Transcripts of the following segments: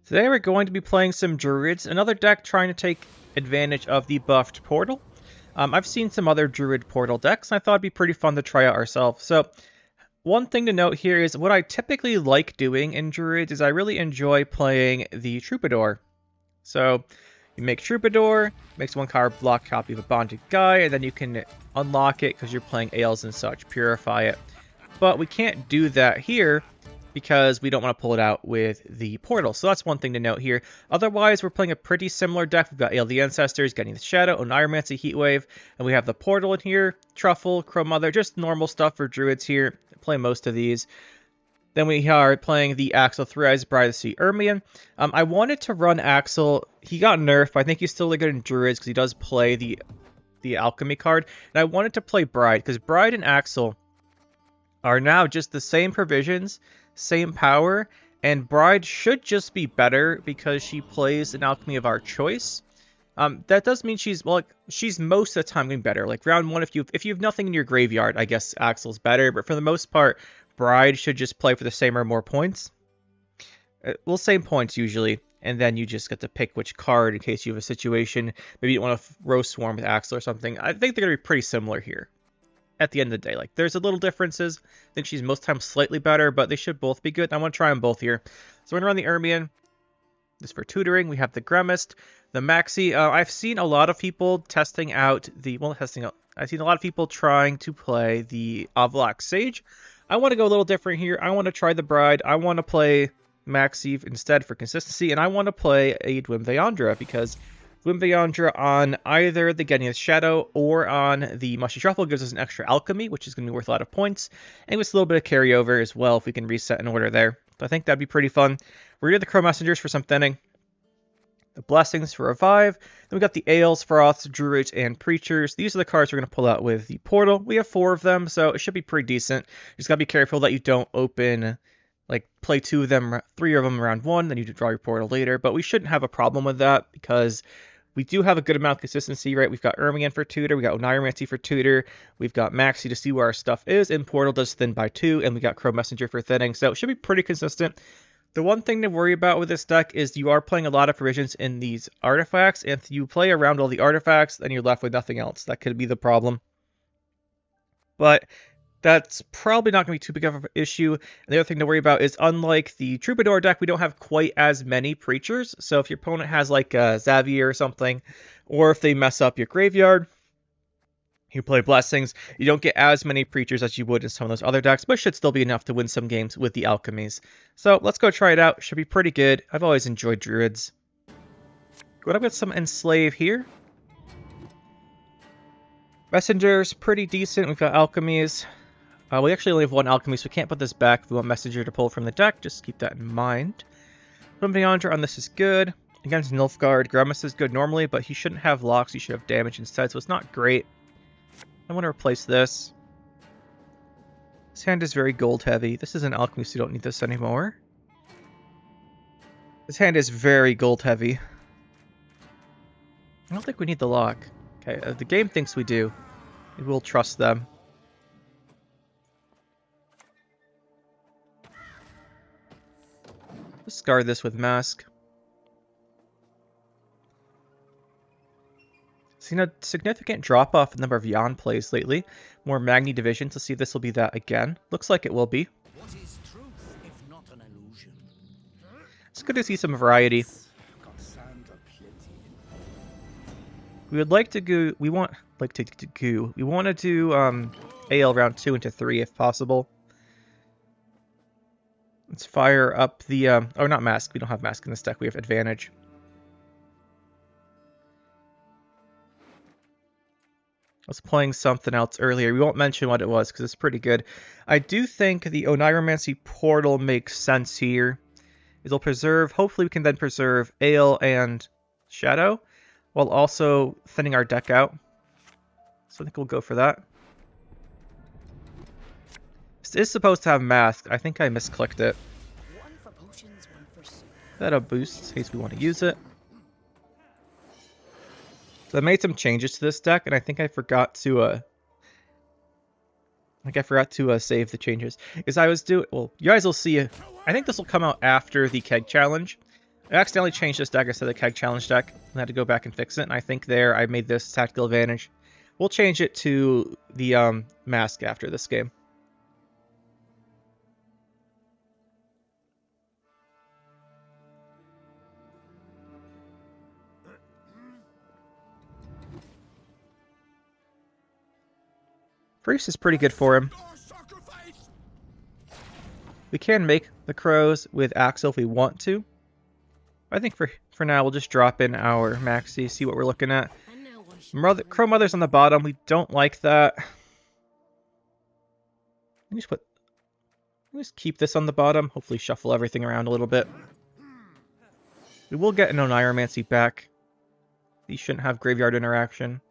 Today we're going to be playing some Druids, another deck trying to take advantage of the buffed Portal. I've seen some other Druid Portal decks, and I thought it'd be pretty fun to try out ourselves. So, one thing to note here is what I typically like doing in Druids is I really enjoy playing the Troubadour. So, you make Troubadour, makes one card block copy of a bonded guy, and then you can unlock it because you're playing Ales and such, purify it. But we can't do that here, because we don't want to pull it out with the Portal. So that's one thing to note here. Otherwise, we're playing a pretty similar deck. We've got Ale the Ancestors, Getting the Shadow, Oneiromancy, Heatwave, and we have the Portal in here, Truffle, Crow Mother, just normal stuff for Druids here. Play most of these. Then we are playing the Axel 3-Eyes Bride of the Sea Ermion. I wanted to run Axel. He got nerfed, but I think he's still really good in Druids because he does play the Alchemy card. And I wanted to play Bride because Bride and Axel are now just the same provisions, same power, and Bride should just be better because she plays an alchemy of our choice. That does mean she's most of the time going better. Like round one, if you have nothing in your graveyard, I guess Axel's better. But for the most part, Bride should just play for the same or more points. Well, same points usually, and then you just get to pick which card in case you have a situation. Maybe you don't want to roast swarm with Axel or something. I think they're going to be pretty similar here. At the end of the day, like there's a little differences. I think she's most times slightly better, but they should both be good. I want to try them both here. So we're gonna run the Ermion. This for tutoring. We have the Gremist, the Maxi. I've seen a lot of people testing out the I've seen a lot of people trying to play the Avlok Sage. I want to go a little different here. I want to try the Bride. I want to play Maxi instead for consistency, and I want to play a Dwimveandra because Dwimveandra on either the Getting the Shadow or on the Mushy Truffle gives us an extra alchemy, which is going to be worth a lot of points, and with a little bit of carryover as well if we can reset an order there. So I think that'd be pretty fun. We're going to do the Crow Messengers for some thinning, the Blessings for Revive, then we got the Ales, Froths, Druids, and Preachers. These are the cards we're going to pull out with the Portal. We have 4 of them, so it should be pretty decent. You just got to be careful that you don't open, like play 2 of them, 3 of them round 1, then you draw your Portal later, but we shouldn't have a problem with that because we do have a good amount of consistency, right? We've got Ermion for tutor, we got Oneiromancy for tutor, we've got Maxi to see where our stuff is, and Portal does thin by 2, and we got Crow Messenger for thinning, so it should be pretty consistent. The one thing to worry about with this deck is you are playing a lot of provisions in these artifacts, and if you play around all the artifacts, then you're left with nothing else. That could be the problem. But that's probably not going to be too big of an issue. And the other thing to worry about is, unlike the Troubadour deck, we don't have quite as many Preachers. So if your opponent has like a Xavier or something, or if they mess up your graveyard, you play Blessings, you don't get as many Preachers as you would in some of those other decks, but should still be enough to win some games with the Alchemies. So let's go try it out. Should be pretty good. I've always enjoyed Druids. Going up with some Enslave here. Messengers, pretty decent. We've got Alchemies. We actually only have 1 alchemy, so we can't put this back if we want Messenger to pull from the deck. Just keep that in mind. Dwimveandra on this is good. Against Nilfgaard, Grimace is good normally, but he shouldn't have locks. He should have damage instead, so it's not great. I want to replace this. This hand is very gold heavy. This is an alchemy, so you don't need this anymore. This hand is very gold heavy. I don't think we need the lock. Okay, the game thinks we do. We'll trust them. Discard this with Mask. Seen a significant drop-off in the number of Yon plays lately. More Magni divisions. Let's see if this will be that again. Looks like it will be. What is truth if not an illusion? It's good to see some variety. We would like to go. We want to do AL round 2 into 3 if possible. Let's fire up the, oh, not Mask. We don't have Mask in this deck. We have Advantage. I was playing something else earlier. We won't mention what it was because it's pretty good. I do think the Oneiromancy Portal makes sense here. It'll preserve, hopefully we can then preserve Ale and Shadow while also thinning our deck out. So I think we'll go for that. This is supposed to have Mask. I think I misclicked it. That'll boost in case we want to use it. So I made some changes to this deck, and I think I forgot to save the changes. Because I was doing, well, you guys will see, I think this will come out after the keg challenge. I accidentally changed this deck instead of the Keg Challenge deck. I had to go back and fix it, and I think there I made this tactical advantage. We'll change it to the Mask after this game. Priest is pretty good for him. We can make the crows with Axel if we want to. I think for now we'll just drop in our Maxi, see what we're looking at. Crow Mother's on the bottom. We don't like that. Just keep this on the bottom. Hopefully shuffle everything around a little bit. We will get an Oneiromancy back. These shouldn't have graveyard interaction.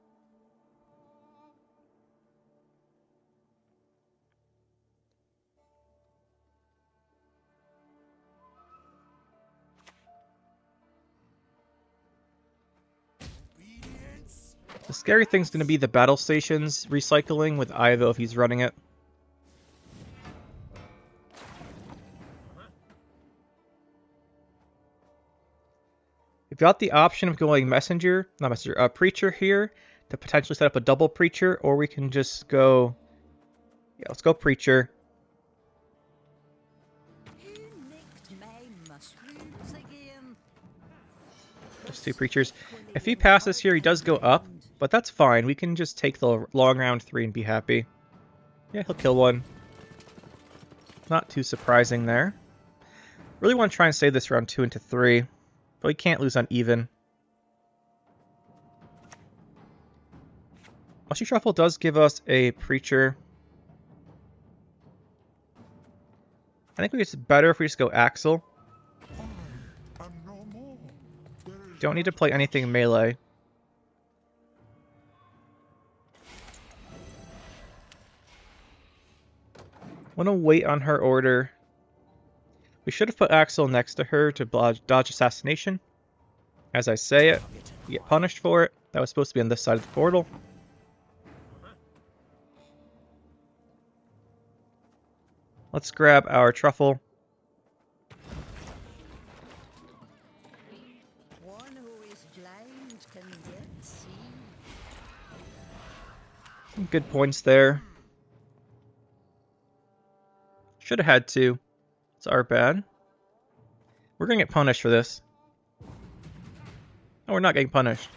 The scary thing's going to be the battle stations recycling with Ivo if he's running it. We've got the option of going Preacher here to potentially set up a double Preacher, or we can just go... Yeah, let's go Preacher. Just 2 Preachers. If he passes here, he does go up, but that's fine. We can just take the long round 3 and be happy. Yeah, he'll kill one. Not too surprising there. Really want to try and save this round 2 into 3, but we can't lose on even. Mushy Truffle does give us a Preacher. I think it's better if we just go Axel. Don't need to play anything melee. Want to wait on her order. We should have put Axel next to her to dodge assassination. As I say it, we get punished for it. That was supposed to be on this side of the portal. Let's grab our truffle. Some good points there. Should have had 2. It's our bad. We're going to get punished for this. No, we're not getting punished.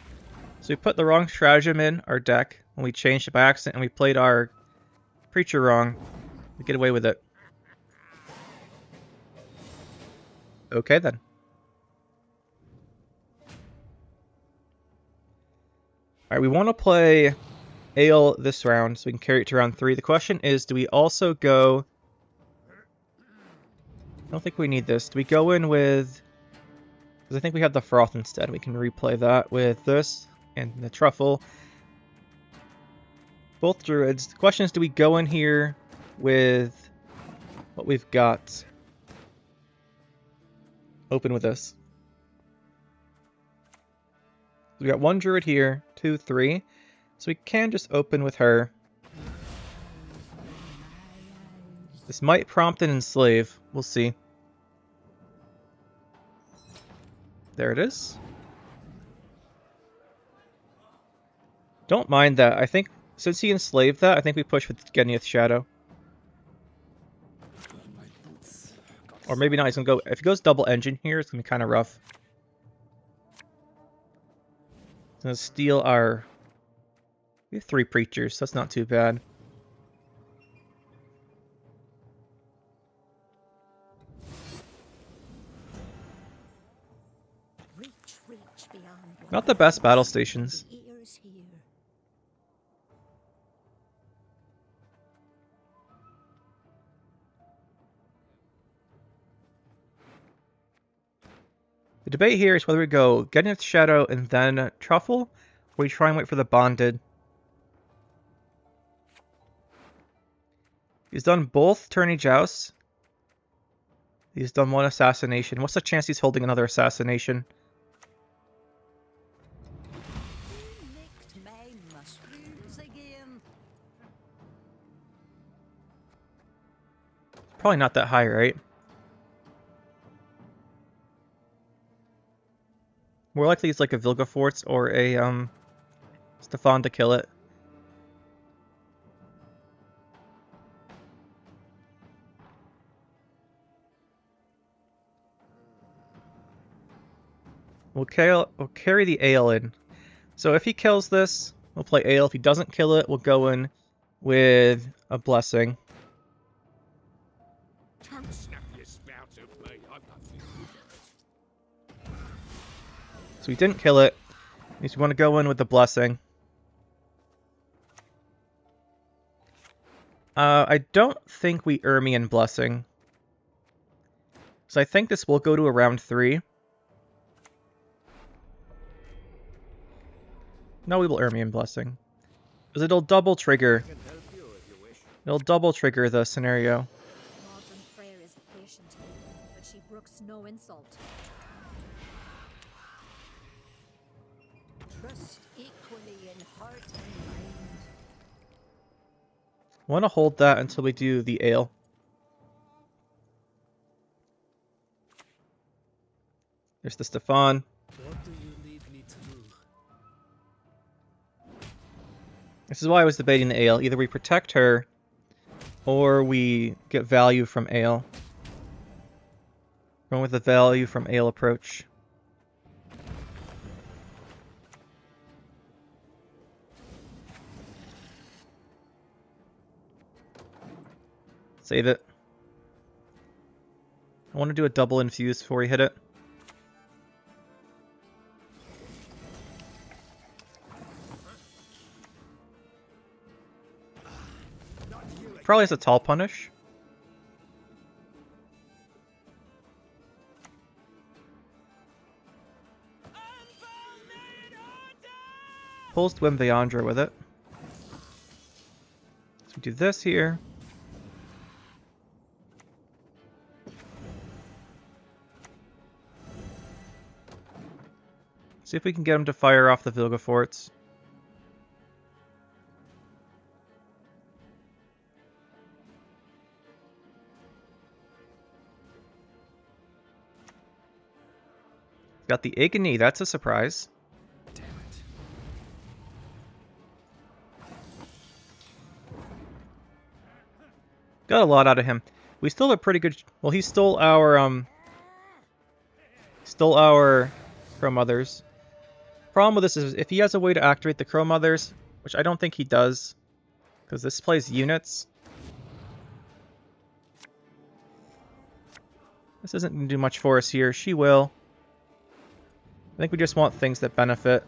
So we put the wrong stratagem in our deck when we changed it by accident and we played our Preacher wrong. We get away with it. Okay then. Alright, we want to play Ale this round so we can carry it to round 3. The question is, do we also go... I don't think we need this. Do we go in with... Because I think we have the Froth instead. We can replay that with this and the Truffle. Both Druids. The question is, do we go in here with what we've got? Open with this. We got 1 Druid here, 2, 3. So we can just open with her. This might prompt an Enslave. We'll see. There it is. Don't mind that. I think since he enslaved that, I think we push with Genia's Shadow. Or maybe not. He's gonna go. If he goes double engine here, it's gonna be kind of rough. He's gonna steal our... We have 3 Preachers, so that's not too bad. Not the best battle stations. The debate here is whether we go Genia's Shadow and then Truffle, or we try and wait for the Bonded. He's done both Tourney Jousts. He's done 1 Assassination. What's the chance he's holding another Assassination? Probably not that high, right? More likely it's like a Vilgefortz or a Stefan to kill it. We'll carry the Ale in. So if he kills this, we'll play Ale. If he doesn't kill it, we'll go in with a Blessing. Don't snap your spout at me. I'm not So he didn't kill it. Means we want to go in with the Blessing. I don't think we Ermion Blessing. So I think this will go to a round 3. No, we will Ermion Blessing. Because it'll double trigger. It'll double trigger the scenario. Modern Freyr is patient, but she brooks no insult. trust equally in heart and mind. I want to hold that until we do the Ale. There's the Stefan. What do you need me to do? This is why I was debating the Ale. Either we protect her, or we get value from Ale. Going with the value from Ale approach. Save it. I want to do a double infuse before we hit it. Probably has a tall punish. Pulls Dwim Vyandra with it. So we do this here. See if we can get him to fire off the Vilgefortz. Got the Agony, that's a surprise. Damn it. Got a lot out of him. We still have pretty good... Well, he stole our Crow Mothers. Problem with this is if he has a way to activate the Crow Mothers, which I don't think he does, because this plays units. This isn't going to do much for us here. She will. I think we just want things that benefit.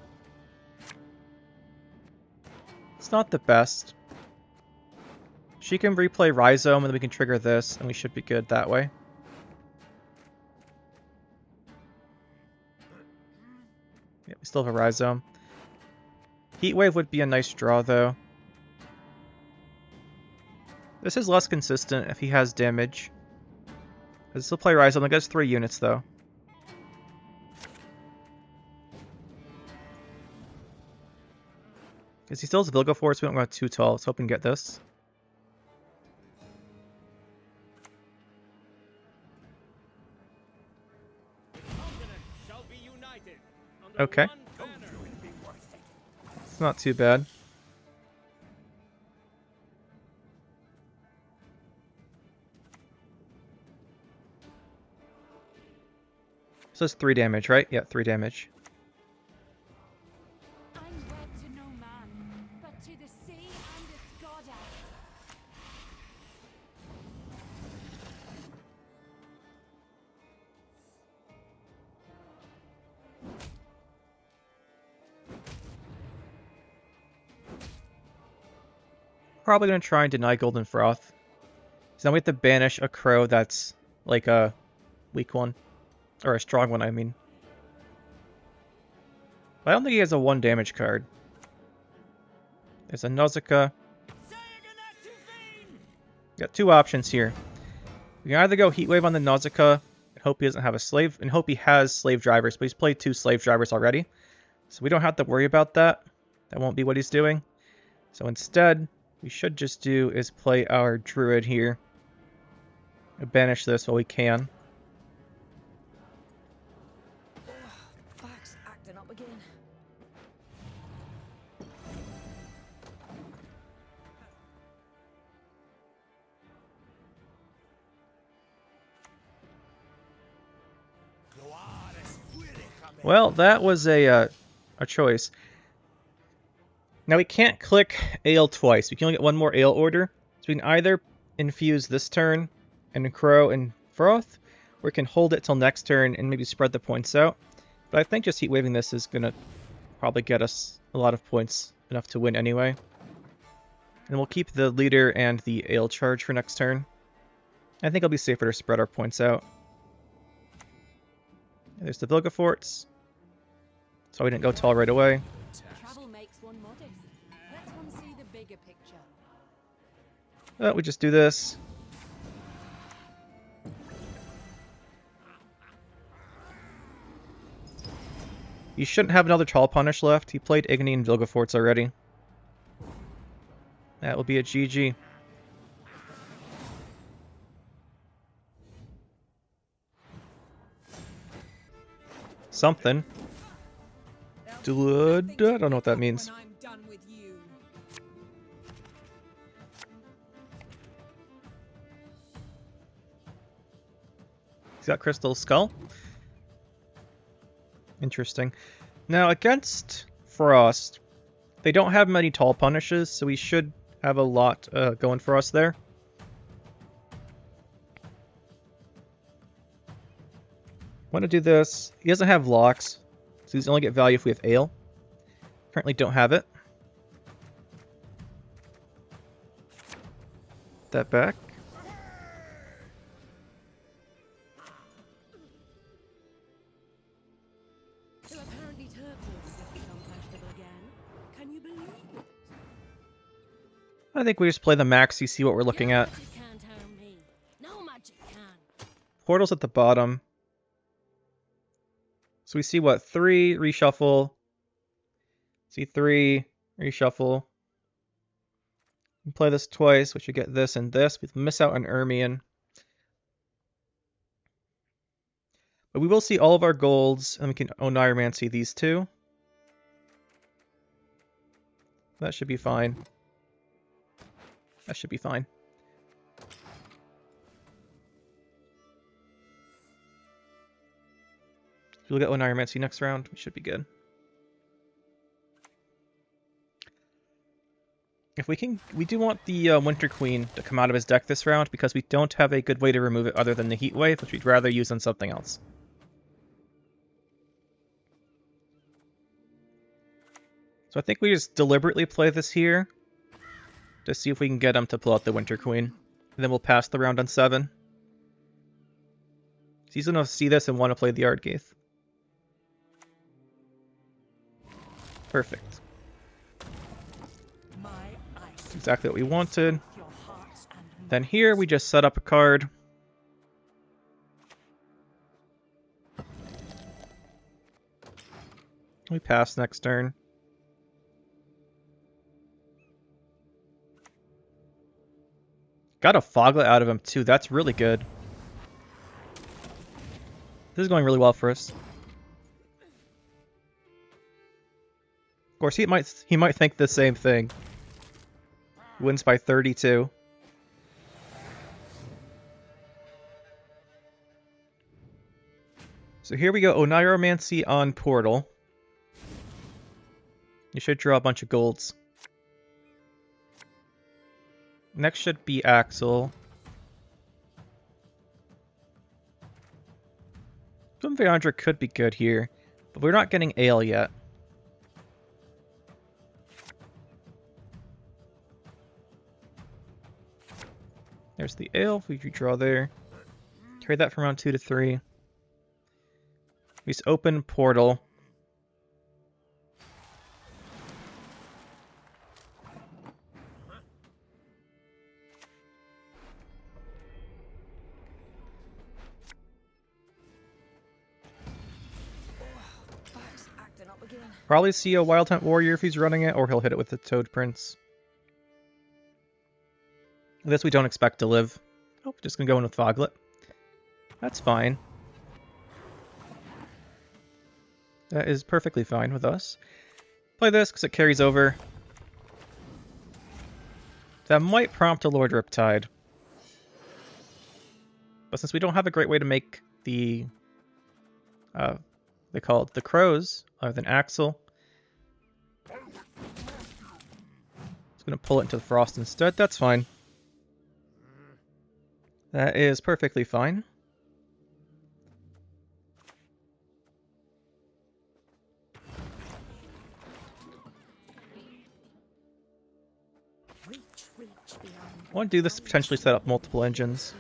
It's not the best. She can replay Rhizome, and then we can trigger this, and we should be good that way. Yeah, we still have a Rhizome. Heatwave would be a nice draw, though. This is less consistent if he has damage. This will play Rhizome. It gets 3 units, though. Because he still has Vilgefortz, we don't go too tall. Let's hope we can get this. Okay. It's not too bad. So it's 3 damage, right? Yeah, 3 damage. I'm wed to no man, but to the sea and its goddess. Probably going to try and deny Golden Froth. So now we have to banish a crow that's like a weak one. Or a strong one, I mean. I don't think he has a 1 damage card. There's a Nausicaa. Got 2 options here. We can either go Heatwave on the Nausicaa and hope he doesn't have a slave, and hope he has slave drivers, but he's played 2 slave drivers already. So we don't have to worry about that. That won't be what he's doing. So instead, we should just do is play our Druid here. And banish this while we can. Back's Well, that was a choice. Now we can't click Ale twice. We can only get one more Ale order. So we can either infuse this turn and Crow and Froth, or we can hold it till next turn and maybe spread the points out. But I think just heat waving this is gonna probably get us a lot of points, enough to win anyway. And we'll keep the leader and the Ale charge for next turn. I think it'll be safer to spread our points out. There's the Vilgeforts. So we didn't go tall right away. Travel makes one modest. Lets one see the bigger picture. We just do this. You shouldn't have another Tall Punish left. He played Igni and Vilgeforts already. That will be a GG. Something. Good. I don't know what that means. When I'm done with you. He's got Crystal Skull. Interesting. Now, against Frost, they don't have many Tall Punishes, so we should have a lot going for us there. Want to do this. He doesn't have locks, so he's only get value if we have Ale. Currently don't have it. That back. So apparently turquoise has become fashionable again. Can you believe it? I think we just play the maxi, see what we're looking at. Magic can't harm me. No magic can. Portal's at the bottom. So we see what? 3, reshuffle. See 3, reshuffle. We play this twice, we should get this and this. We miss out on Ermion. But we will see all of our golds, and we can Oneiromancy these two. That should be fine. That should be fine. We'll get Oneiromancy next round. We should be good. If we can, we do want the Winter Queen to come out of his deck this round because we don't have a good way to remove it other than the Heat Wave, which we'd rather use on something else. So I think we just deliberately play this here to see if we can get him to pull out the Winter Queen. And then we'll pass the round on 7. He's going to see this and want to play the Ardgaith. Perfect. That's exactly what we wanted. Then here we just set up a card. We pass next turn. Got a Foglet out of him too. That's really good. This is going really well for us. Of course, he might think the same thing. Wins by 32. So here we go, Oneiromancy on Portal. You should draw a bunch of golds. Next should be Axel. Veandra could be good here, but we're not getting Ale yet. There's the Ale, we draw there. Trade that from round 2 to 3. We just open Portal. Probably see a Wild Hunt Warrior if he's running it, or he'll hit it with the Toad Prince. This we don't expect to live. Oh, just gonna go in with Foglet. That's fine. That is perfectly fine with us. Play this because it carries over. That might prompt a Lord Riptide. But since we don't have a great way to make the they call it the crows, other than Axel. It's going to pull it into the frost instead. That's fine. That is perfectly fine. I want to do this to potentially set up multiple engines.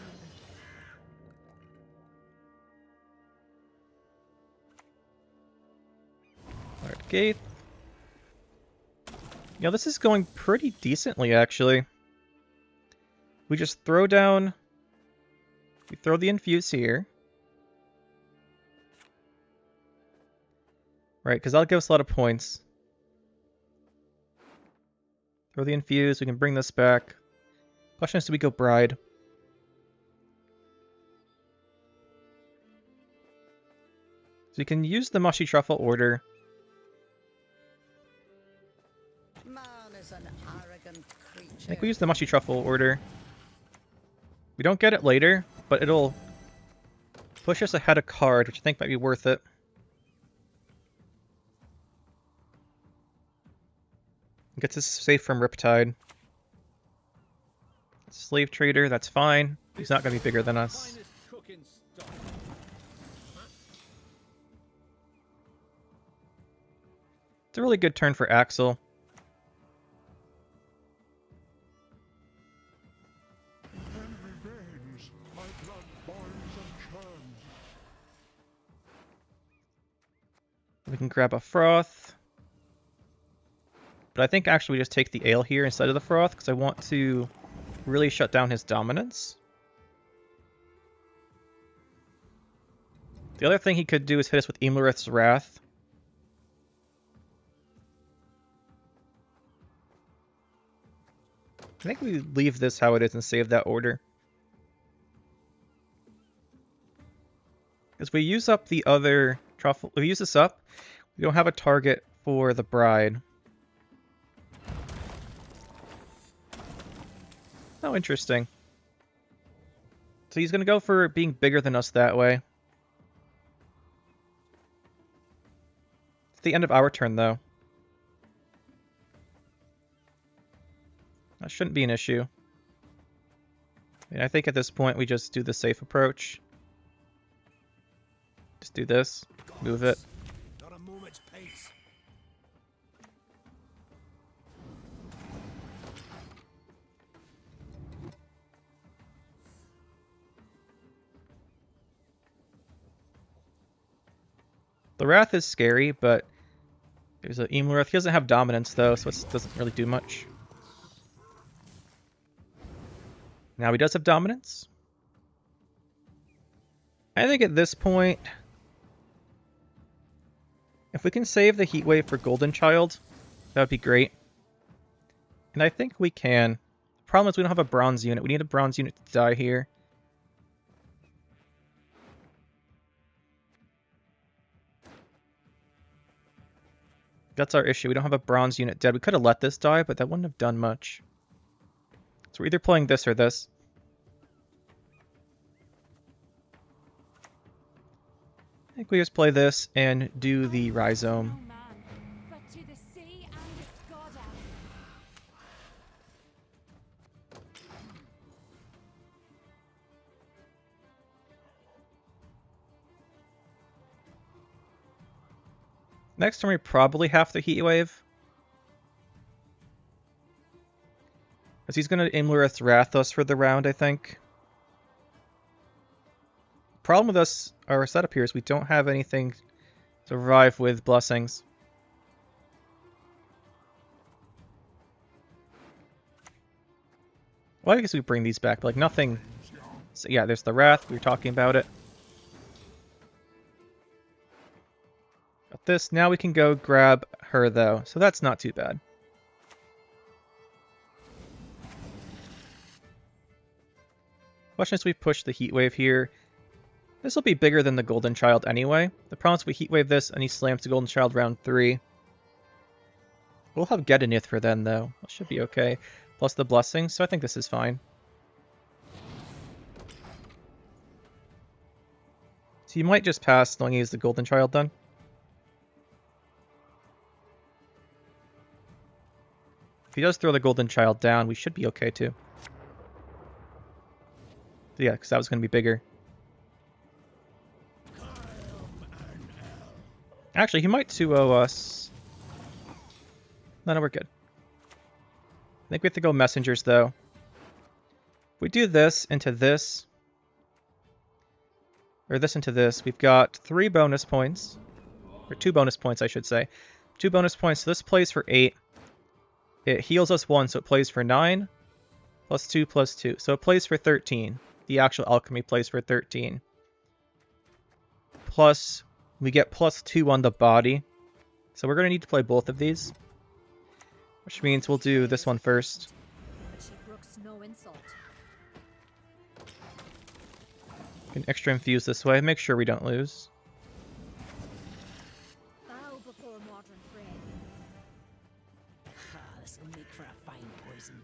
Alright, Gate. Yeah, this is going pretty decently, actually. We just throw down... We throw the infuse here. Right, because that'll give us a lot of points. Throw the infuse, we can bring this back. Question is, do we go Bride? So you can use the Mushy Truffle order. Man is an arrogant creature. I think we use the Mushy Truffle order. We don't get it later, but it'll push us ahead a card, which I think might be worth it. Gets us safe from Riptide. Slave Trader, that's fine. He's not going to be bigger than us. It's a really good turn for Axel. We can grab a Froth. But I think actually we just take the Ale here instead of the Froth, because I want to really shut down his dominance. The other thing he could do is hit us with Imlerith's Wrath. I think we leave this how it is and save that order. Because we use up the other truffle. If we use this up, we don't have a target for the Bride. Oh, interesting. So he's going to go for being bigger than us that way. It's the end of our turn, though. That shouldn't be an issue. I think at this point we just do the safe approach. Just do this. Move it. Not a moment's pace. The Wrath is scary, but there's an Imlerith. He doesn't have dominance, though, so it doesn't really do much. Now he does have dominance. I think at this point, if we can save the Heatwave for Golden Child, that would be great. And I think we can. The problem is we don't have a bronze unit. We need a bronze unit to die here. That's our issue. We don't have a bronze unit dead. We could have let this die, but that wouldn't have done much. So we're either playing this or this. I think we just play this and do the Rhizome. No man, but to the sea and its goddess. Next turn we probably have to Heatwave. Because he's going to Imlerith's Wrath us for the round, I think. Problem with us, our setup here, is we don't have anything to survive with Blessings. Well, I guess we bring these back, but like nothing. So yeah, there's the Wrath, we were talking about it. Got this, now we can go grab her though, so that's not too bad. Question is, we push the Heatwave here. This will be bigger than the Golden Child anyway. The problem is we Heatwave this and he slams the Golden Child round 3. We'll have Gedonith for then though. That should be okay. Plus the Blessing, so I think this is fine. So you might just pass knowing he is the Golden Child then. If he does throw the Golden Child down, we should be okay too. Yeah, because that was going to be bigger. Actually, he might 2-0 us. No, we're good. I think we have to go messengers, though. If we do this into this, or this into this, we've got 3 bonus points. Or 2 bonus points, I should say. 2 bonus points, so this plays for 8. It heals us 1, so it plays for 9. Plus 2, plus 2. So it plays for 13. The actual alchemy plays for 13. Plus, we get plus 2 on the body. So we're going to need to play both of these. Which means we'll do this one first. But she brooks no insult. Can extra infuse this way. Make sure we don't lose. Bow before modern friend. Ah, this will make for a fine poison.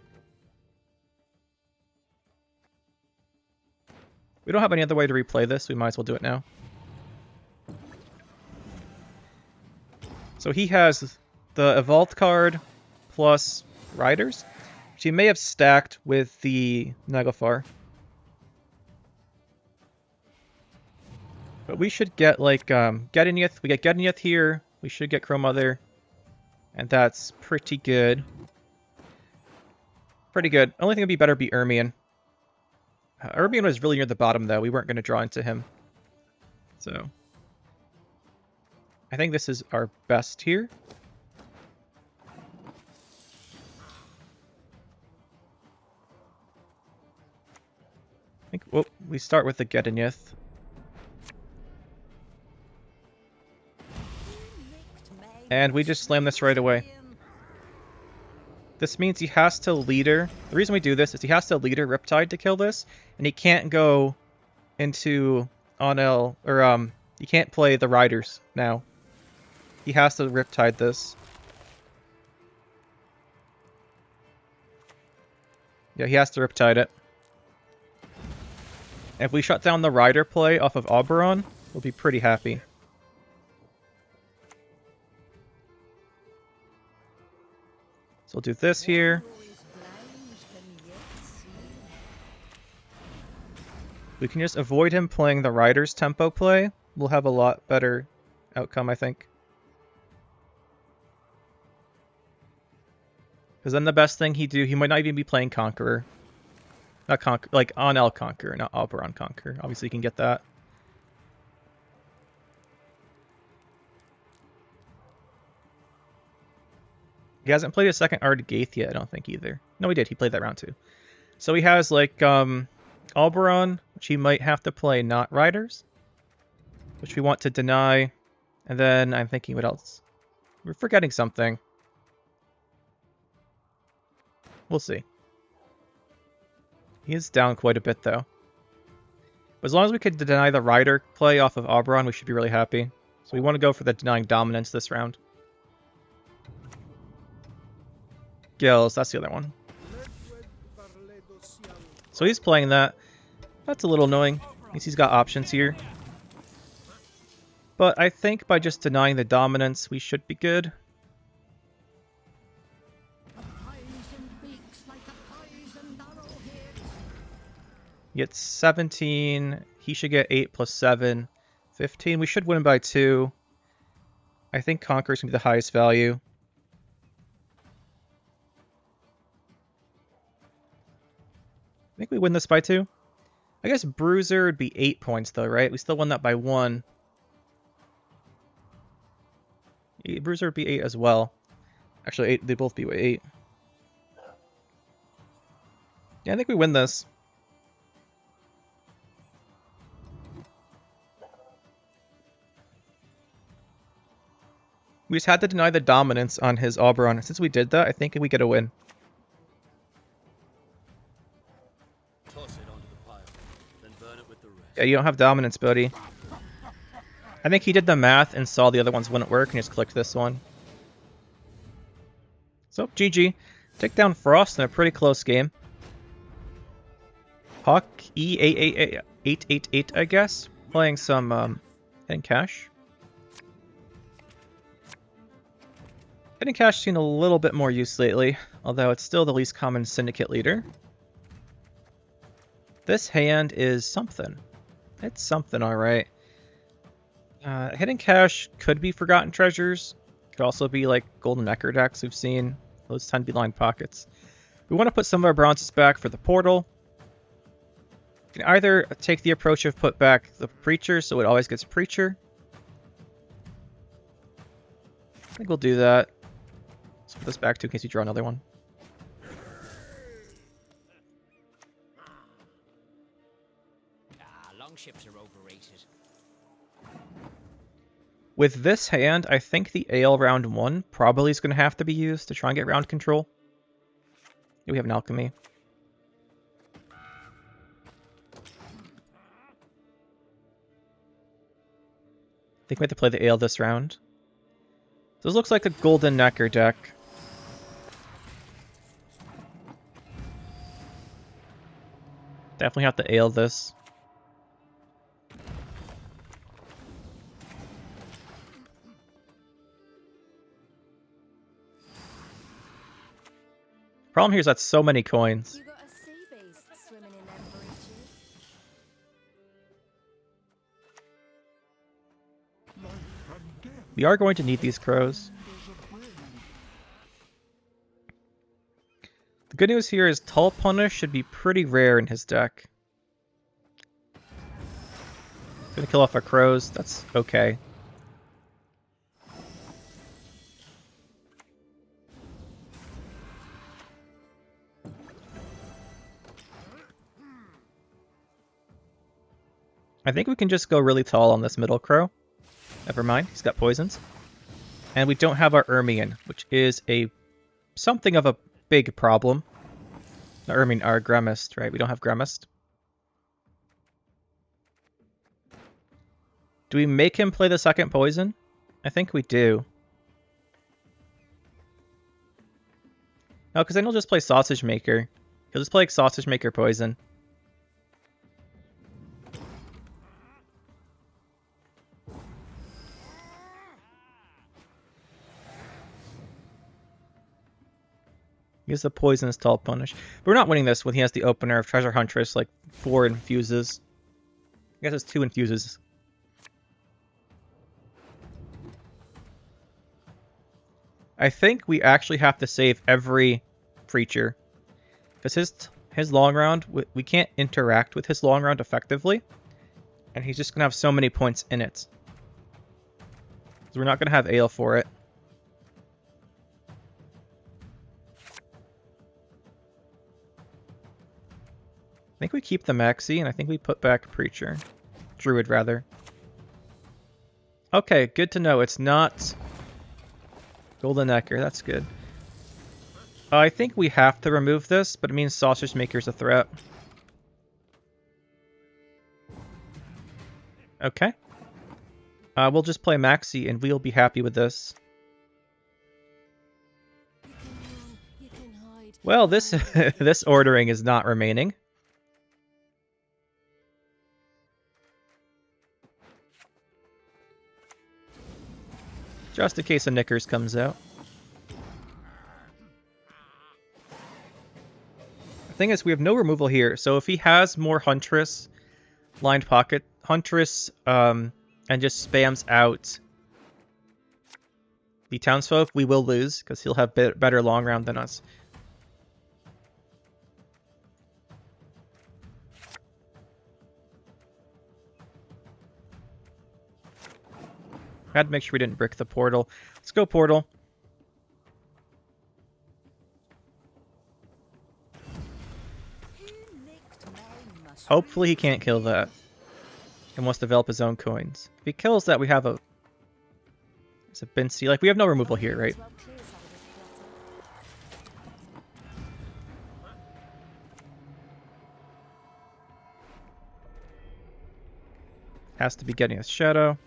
We don't have any other way to replay this. We might as well do it now. So he has the Evolved card plus Riders, which he may have stacked with the Naglfar. But we should get, like, Gedeniath. We get Gedeniath here. We should get Crow Mother. And that's pretty good. Pretty good. Only thing that would be better would be Ermion. Ermion was really near the bottom, though. We weren't going to draw into him. So I think this is our best here. I think we start with the Gedeniath. And we just slam this right away. This means he has to leader. The reason we do this is he has to leader Riptide to kill this, and he can't go into Onel, or he can't play the Riders now. He has to Riptide this. Yeah, he has to Riptide it. If we shut down the Rider play off of Oberon, we'll be pretty happy. So we'll do this here. We can just avoid him playing the Rider's tempo play. We'll have a lot better outcome, I think. Because then the best thing he might not even be playing Conqueror. Not Conqueror, like Onel Conqueror, not Oberon Conqueror. Obviously you can get that. He hasn't played a second Ard Gaith yet, I don't think, either. No, he did. He played that round too. So he has, like, Oberon, which he might have to play not Riders, which we want to deny. And then I'm thinking, what else? We're forgetting something. We'll see. He is down quite a bit, though. But as long as we could deny the Rider play off of Oberon, we should be really happy. So we want to go for the denying dominance this round. Gills, that's the other one. So he's playing that. That's a little annoying. At least he's got options here. But I think by just denying the dominance, we should be good. He gets 17. He should get 8 plus 7. 15. We should win by 2. I think Conqueror's going to be the highest value. I think we win this by 2. I guess Bruiser would be 8 points, though, right? We still won that by 1. Bruiser would be 8 as well. Actually, 8. They both be 8. Yeah, I think we win this. We just had to deny the dominance on his Oberon. Since we did that, I think we get a win. Toss it onto the pile, then burn it with the rest. Yeah, you don't have dominance, buddy. I think he did the math and saw the other ones wouldn't work and just clicked this one. So, GG. Take down Frost in a pretty close game. Hawk E888, I guess. Playing some Hidden Cache. Hidden Cache seen a little bit more use lately, Although it's still the least common syndicate leader. This hand is something. It's something, alright. Hidden Cache could be Forgotten Treasures. Could also be like Golden Necker decks we've seen. Those tend to be lined pockets. We want to put some of our bronzes back for the portal. You can either take the approach of put back the Preacher so it always gets Preacher. I think we'll do that. Let's put this back too in case you draw another one. Longships are overrated. With this hand, I think the Ale round 1 probably is going to have to be used to try and get round control. We have an Alchemy. I think we have to play the Ale this round. So this looks like a Golden Necker deck. Definitely have to Ale this. Problem here is that's so many coins. You got a sea beast swimming in them breeches. We are going to need these crows. The good news here is Tull Punish should be pretty rare in his deck. Gonna kill off our crows, that's okay. I think we can just go really tall on this middle crow. Never mind, he's got poisons. And we don't have our Ermion, which is something of a big problem. Not Ermion, our Gremist, right? We don't have Gremist. Do we make him play the second poison? I think we do. No, because then he'll just play Sausage Maker. He'll just play like Sausage Maker poison. Use the poisonous Tull Punish. But we're not winning this when he has the opener of Treasure Huntress, like 4 infuses. I guess it's 2 infuses. I think we actually have to save every Preacher. Because his long round, we can't interact with his long round effectively. And he's just going to have so many points in it. So we're not going to have Ale for it. I think we keep the Maxi, and I think we put back Preacher. Druid, rather. Okay, good to know. It's not Golden Necker. That's good. I think we have to remove this, but it means Sausage Maker's a threat. Okay. We'll just play Maxi, and we'll be happy with this. You can hide. Well, this this ordering is not remaining. Just in case a Knickers comes out. The thing is, we have no removal here, so if he has more Huntress, lined pocket, Huntress, and just spams out the Townsfolk, we will lose, because he'll have better long round than us. Had to make sure we didn't brick the portal. Let's go portal. Hopefully he can't kill that. And wants to develop his own coins. If he kills that, we have a... It's a Bincy. Like, we have no removal here, right? Well, clear side of this platter. Has to be getting a Shadow.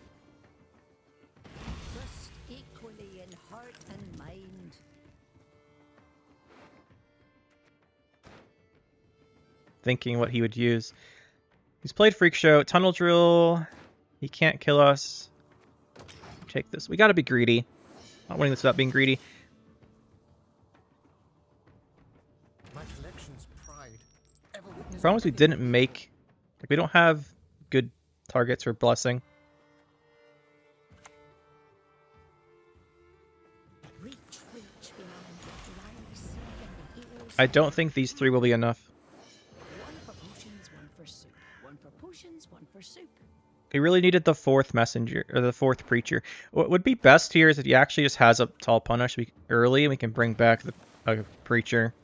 Just equally in heart and mind. Thinking what he would use. He's played Freak Show, Tunnel Drill. He can't kill us. Take this. We gotta be greedy. Not winning this without being greedy. Problem is we didn't make... Like, we don't have good targets for blessing. I don't think these 3 will be enough. One for potions, one for soup. One for potions, one for soup. We really needed the 4th messenger, or the 4th preacher. What would be best here is if he actually just has a tall punish early and we can bring back the preacher.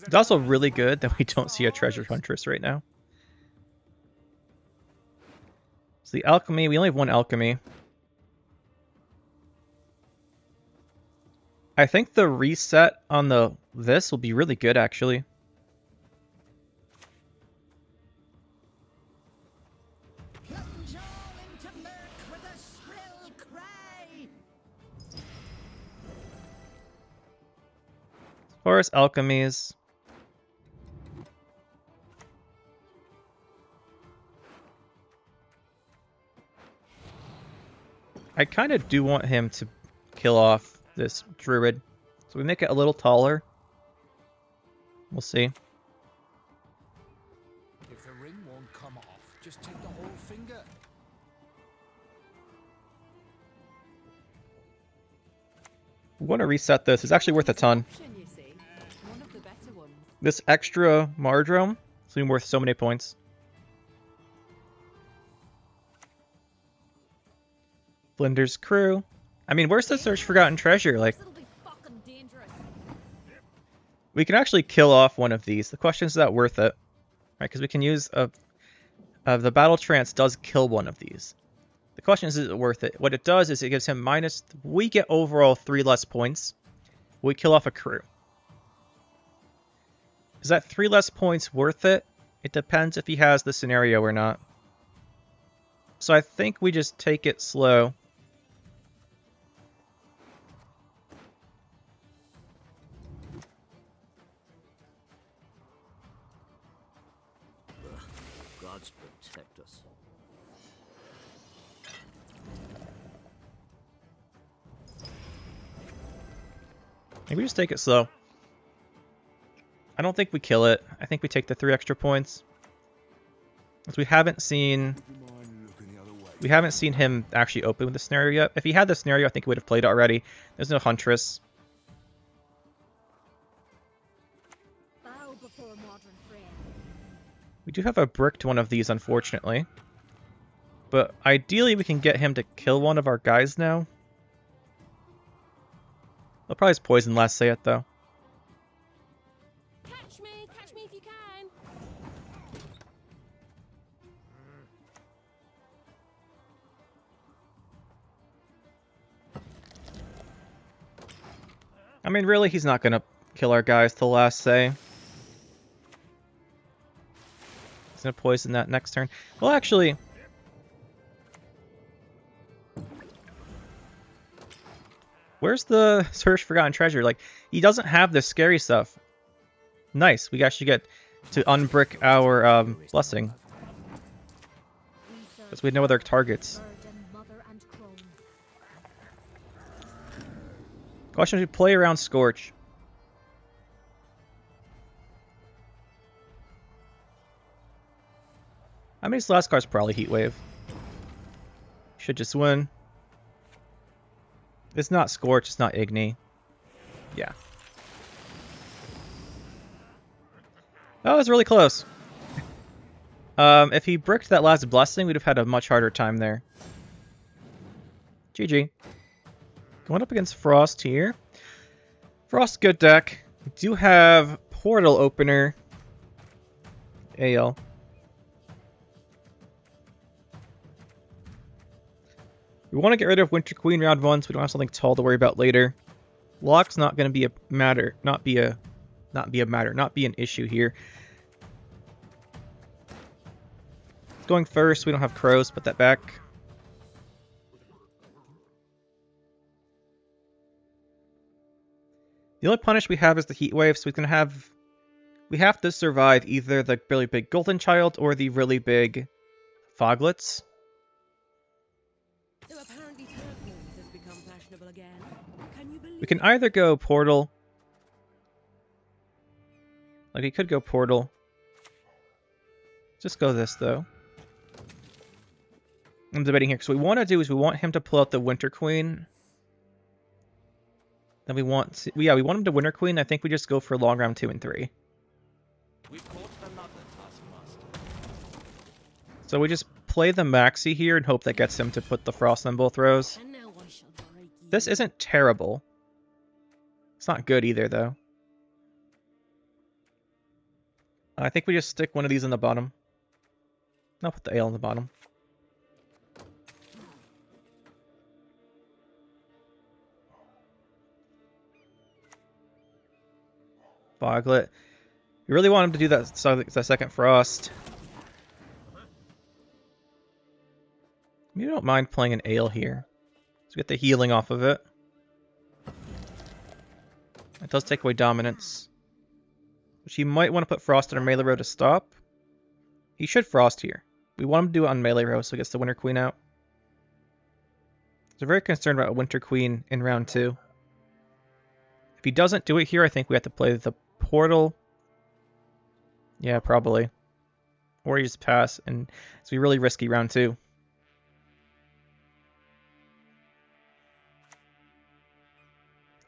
It's also really good that we don't see a treasure huntress right now. So the alchemy, we only have 1 alchemy. I think the reset on this will be really good actually. Plunge all into murk with a shrill cry. As far as alchemies, I kind of do want him to kill off this druid. So we make it a little taller. We'll see. If the ring won't come off, just take the whole finger. We want to reset this. It's actually worth a ton. You see, one of the better ones. This extra Mardrome is going to be worth so many points. Blinder's crew. I mean, where's the Search Forgotten Treasure? Like, This'll be fucking dangerous. we can actually kill off one of these. The question is that worth it? Right, because we can use the Battle Trance does kill one of these. The question is it worth it? What it does is it gives him minus... We get overall 3 less points. We kill off a crew. Is that 3 less points worth it? It depends if he has the scenario or not. So I think we just take it slow. Gods protect us. Maybe we just take it slow. I don't think we kill it. I think we take the 3 extra points. Because we haven't seen him actually open with the scenario yet. If he had the scenario, I think he would have played it already. There's no Huntress. Bow before modern friend. We do have a bricked one of these, unfortunately. But ideally, we can get him to kill one of our guys now. They'll probably just poison last say it, though. Catch me if you can. I mean, really, he's not going to kill our guys till last say. He's going to poison that next turn. Well, actually... Where's the Search Forgotten Treasure? Like, he doesn't have the scary stuff. Nice. We actually get to unbrick our blessing. Because we had no other targets. Question is, we play around Scorch. I mean, his last card's probably Heat Wave. Should just win. It's not Scorch, it's not Igni. Yeah. That was really close. If he bricked that last blessing, we'd have had a much harder time there. GG. Going up against Frost here. Frost, good deck. We do have Portal Opener. AL. We want to get rid of Winter Queen round 1 so we don't have something tall to worry about later. Lock's not going to be a matter, not be an issue here. Going first, we don't have crows, put that back. The only punish we have is the Heat Wave, so we have to survive either the really big Golden Child or the really big Foglets. So apparently turquoise has become fashionable again. Can you believe We can either go Portal, or we can go Heat Wave. it? I mean, his last card's probably Heat Wave. Should just win. This not Scorch, it's not Igni. Yeah. Like, he could go portal. Just go this, though. I'm debating here, because what we want to do is we want him to pull out the Winter Queen. Then we want to, yeah, we want him to Winter Queen. I think we just go for long round 2 and 3. We caught another taskmaster. So we just play the Maxi here and hope that gets him to put the Frost on both rows. And now I shall break you. This isn't terrible. It's not good either, though. I think we just stick one of these in the bottom. I'll put the ale in the bottom. Foglet. You really want him to do that, that second Frost. You don't mind playing an ale here. Let's get the healing off of it. It does take away dominance. Which he might want to put Frost on a melee row to stop. He should Frost here. We want him to do it on melee row so he gets the Winter Queen out. So very concerned about a Winter Queen in round 2. If he doesn't do it here, I think we have to play the portal. Yeah, probably. Or you just pass, and it's be really risky round 2.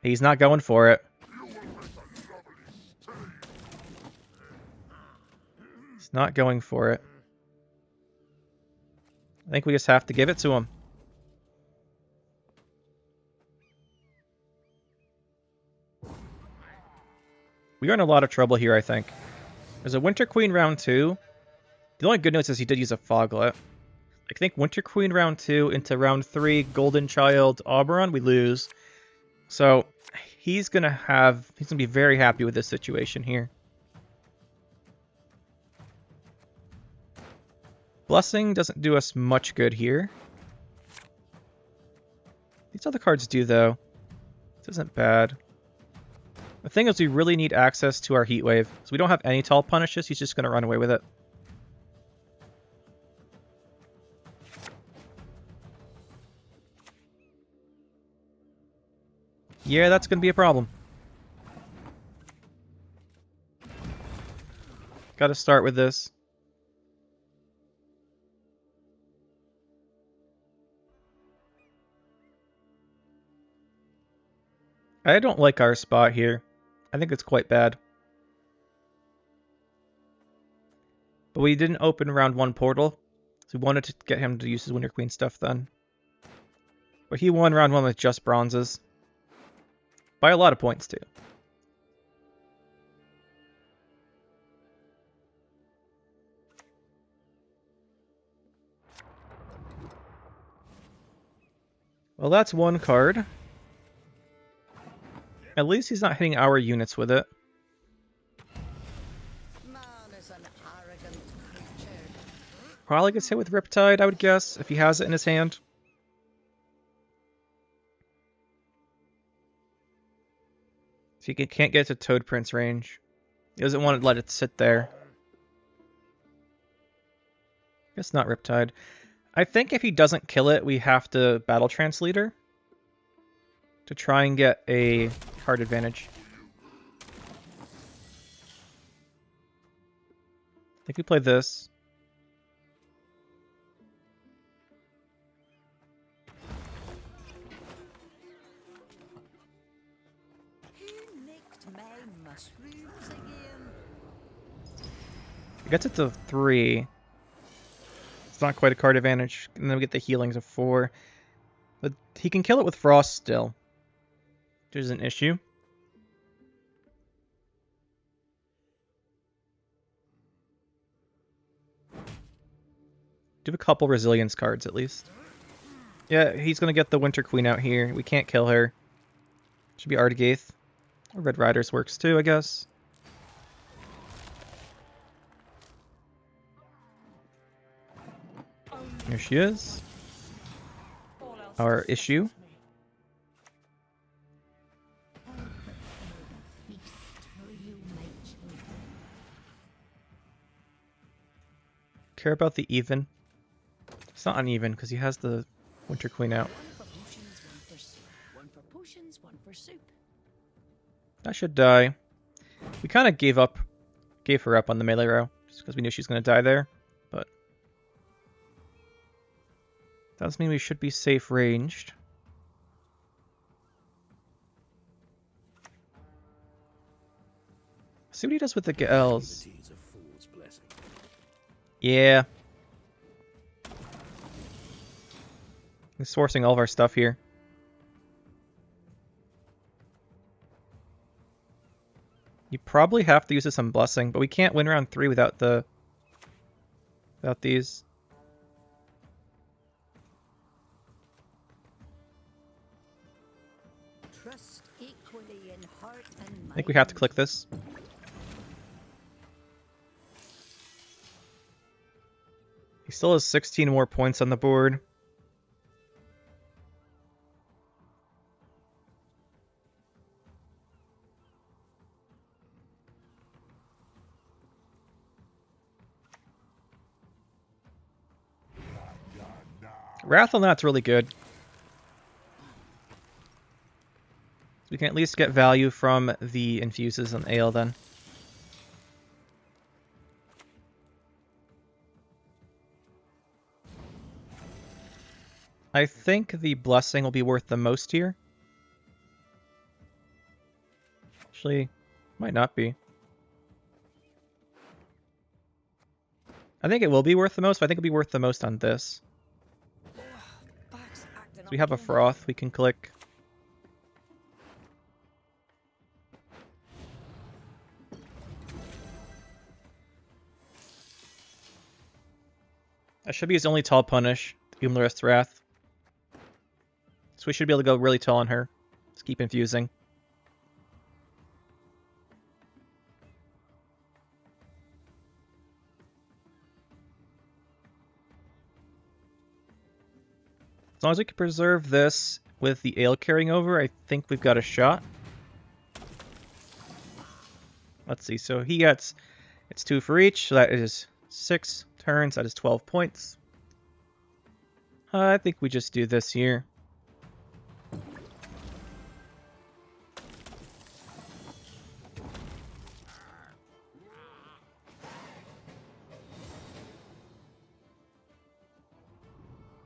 He's not going for it. He's not going for it. I think we just have to give it to him. We are in a lot of trouble here, I think. There's a Winter Queen round 2. The only good news is he did use a Foglet. I think Winter Queen round 2 into round 3, Golden Child, Oberon, we lose. So he's gonna be very happy with this situation here. Blessing doesn't do us much good here. These other cards do, though. This isn't bad. The thing is, we really need access to our Heat Wave. So we don't have any tall punishes, he's just going to run away with it. Yeah, that's going to be a problem. Got to start with this. I don't like our spot here. I think it's quite bad. But we didn't open round 1 portal, so we wanted to get him to use his Winter Queen stuff then. But he won round 1 with just bronzes. By a lot of points, too. Well, that's one card. At least he's not hitting our units with it. Man is an arrogant creature. Probably gets hit with Riptide, I would guess, if he has it in his hand. So he can't get to Toad Prince range. He doesn't want to let it sit there. Guess not Riptide. I think if he doesn't kill it, we have to Battle Trance Leader to try and get a card advantage. I think we play this. Who nicked my mushrooms again? It gets it to 3. It's not quite a card advantage. And then we get the healings of 4. But he can kill it with Frost still. Which is an issue. Do a couple resilience cards at least. Yeah, he's gonna get the Winter Queen out here. We can't kill her. Should be Artigaith. Or Red Riders works too, I guess. Here she is. Our issue. Care about the even. It's not uneven because he has the Winter Queen out. One for potions, one for soup. One for potions, one for soup. That should die. We kind of gave up Gave her up on the melee row, just because we knew she was going to die there. But does mean we should be safe ranged. See what he does with the Gels. Yeah. He's sourcing all of our stuff here. You probably have to use this on Blessing, but we can't win round 3 without these. Trust equally in heart and I think we have to click this. He still has 16 more points on the board. Wrath on that's really good. We can at least get value from the infuses on Ale then. I think the Blessing will be worth the most here. Actually, might not be. I think it will be worth the most, but I think it'll be worth the most on this. So we have a Froth we can click. That should be his only tall punish, Umlarith's Wrath. So we should be able to go really tall on her. Let's keep infusing. As long as we can preserve this with the Ale carrying over, I think we've got a shot. Let's see, so he gets, it's 2 for each, so that is 6 turns, that is 12 points. I think we just do this here.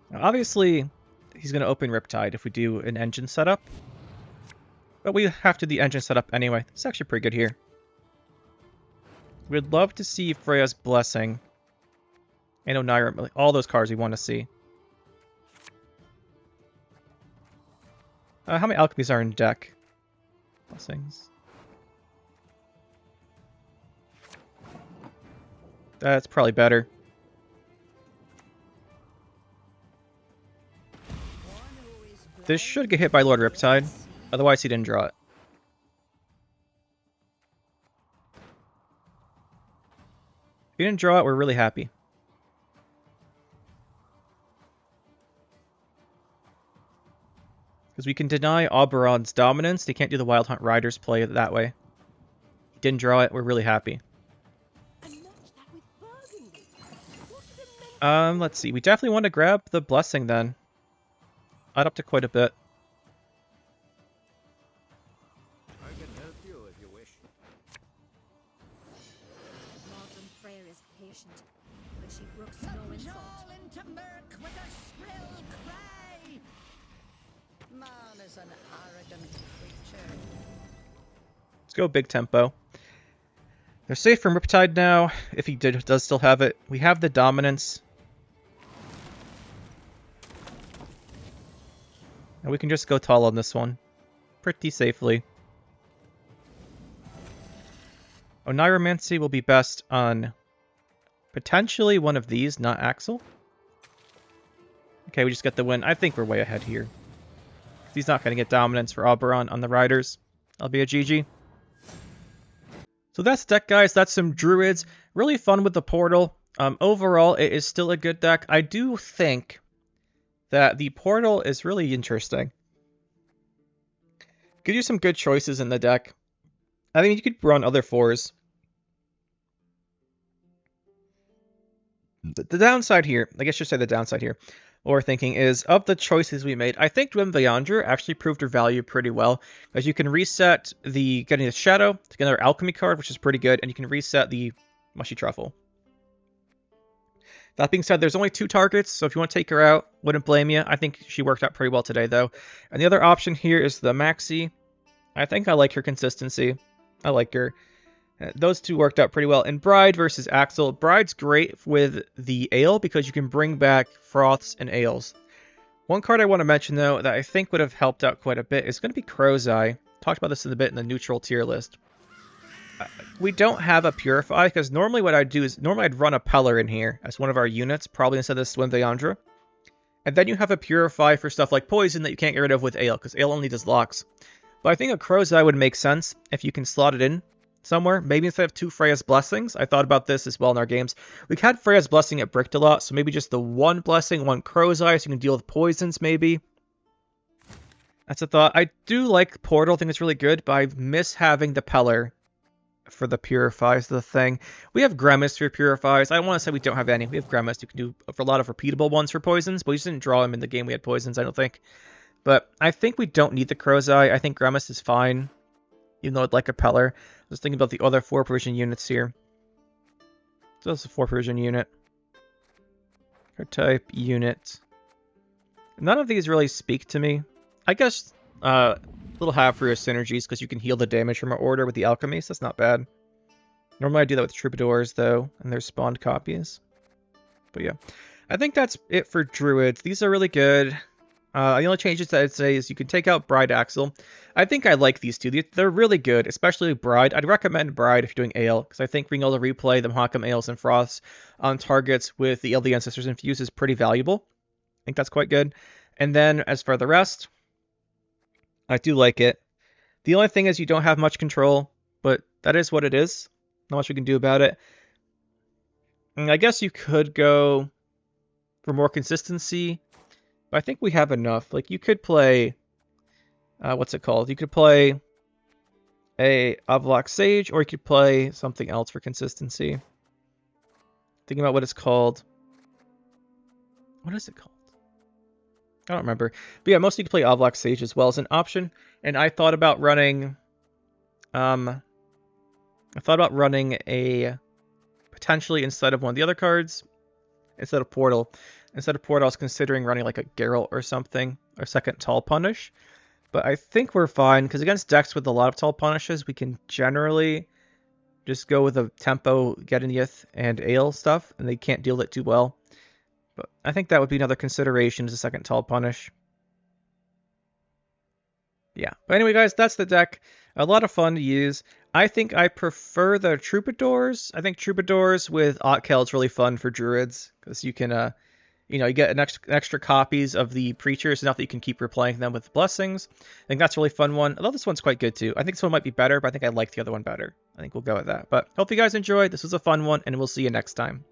Now, obviously, he's going to open Riptide if we do an engine setup. But we have to do the engine setup anyway. It's actually pretty good here. We'd love to see Freya's Blessing. And Onira, all those cards we want to see. How many alchemies are in deck? Blessings. That's probably better. This should get hit by Lord Riptide. Otherwise, he didn't draw it. If he didn't draw it, we're really happy. Because we can deny Oberon's dominance. They can't do the Wild Hunt Riders play that way. He didn't draw it. We're really happy. Let's see. We definitely want to grab the Blessing then. Add up to quite a bit. I can help you if you wish. Modern Freyr is patient, but she brooks no Plunge insult. all into murk with a shrill cry. Man is an arrogant creature. Let's go big tempo. They're safe from Riptide now, if he does still have it. We have the dominance. And we can just go tall on this one. Pretty safely. Oniromancy will be best on potentially one of these, not Axel. Okay, we just get the win. I think we're way ahead here. He's not going to get dominance for Oberon on the Riders. That'll be a GG. So that's the deck, guys. That's some Druids. Really fun with the Portal. Overall, it is still a good deck. I do think that the Portal is really interesting. Gives you some good choices in the deck. I mean, you could run other 4s. The downside here, I guess I should say the downside here. we're thinking is, of the choices we made, I think Dwin Vayandra actually proved her value pretty well, as you can reset the getting the Shadow to get another Alchemy card, which is pretty good, and you can reset the Mushy Truffle. That being said, there's only 2 targets, so if you want to take her out, wouldn't blame you. I think she worked out pretty well today, though. And the other option here is the Maxi. I think I like her consistency. I like her. Those 2 worked out pretty well. And Bride versus Axel. Bride's great with the Ale because you can bring back Froths and Ales. One card I want to mention, though, that I think would have helped out quite a bit is going to be Crow's Eye. Talked about this in a bit in the neutral tier list. We don't have a Purify because normally what I'd do is I'd run a Peller in here as one of our units, probably instead of Dwin Vayandra. And then you have a Purify for stuff like Poison that you can't get rid of with Ale because Ale only does locks. But I think a Crow's Eye would make sense if you can slot it in somewhere. Maybe instead of 2 Freya's Blessings. I thought about this as well in our games. We had Freya's Blessing at bricked a lot, so maybe just the 1 Blessing, 1 Crow's Eye, so you can deal with poisons maybe. That's a thought. I do like Portal, I think it's really good, but I miss having the Peller for the Purifies, the thing. We have Grimace for Purifies. I don't want to say we don't have any. We have Grimace. You can do for a lot of repeatable ones for poisons, but we just didn't draw him in the game we had poisons, I don't think. But I think we don't need the Crow's Eye. I think Grimace is fine, even though I'd like a Peller. I was thinking about the other 4 provision units here. So that's a 4 provision unit. Card type, unit. None of these really speak to me. I guess little half for your synergies because you can heal the damage from our order with the alchemy, so that's not bad. Normally I do that with troubadours though, and their spawned copies. But yeah, I think that's it for druids. These are really good. The only changes that I'd say is you can take out Bride Axel. I think I like these 2. They're really good, especially Bride. I'd recommend Bride if you're doing Ale, because I think being able to replay the Mahakam Ales and Froths on targets with the LD Ancestors infused is pretty valuable. I think that's quite good. And then as for the rest, I do like it. The only thing is you don't have much control, but that is what it is. Not much we can do about it. And I guess you could go for more consistency, but I think we have enough. Like, you could play... what's it called? You could play a Avlok Sage, or you could play something else for consistency. Thinking about what it's called. What is it called? I don't remember. But yeah, mostly you can play Avlok Sage as well as an option. And I thought about running... a... potentially instead of one of the other cards, instead of Portal. Instead of Portal, I was considering running like a Geralt or something, or second Tall Punish. But I think we're fine, because against decks with a lot of Tall Punishes, we can generally just go with a Tempo, Gedeniath, and Ale stuff, and they can't deal it too well. But I think that would be another consideration as a second Tall Punish. Yeah, but anyway guys, that's the deck. A lot of fun to use. I think I prefer the Troubadours. I think Troubadours with Otkel is really fun for Druids, because you can... you get an extra copies of the Preachers, enough that you can keep replaying them with Blessings. I think that's a really fun one. Although this one's quite good too. I think this one might be better, but I think I like the other one better. I think we'll go with that. But hope you guys enjoyed. This was a fun one, and we'll see you next time.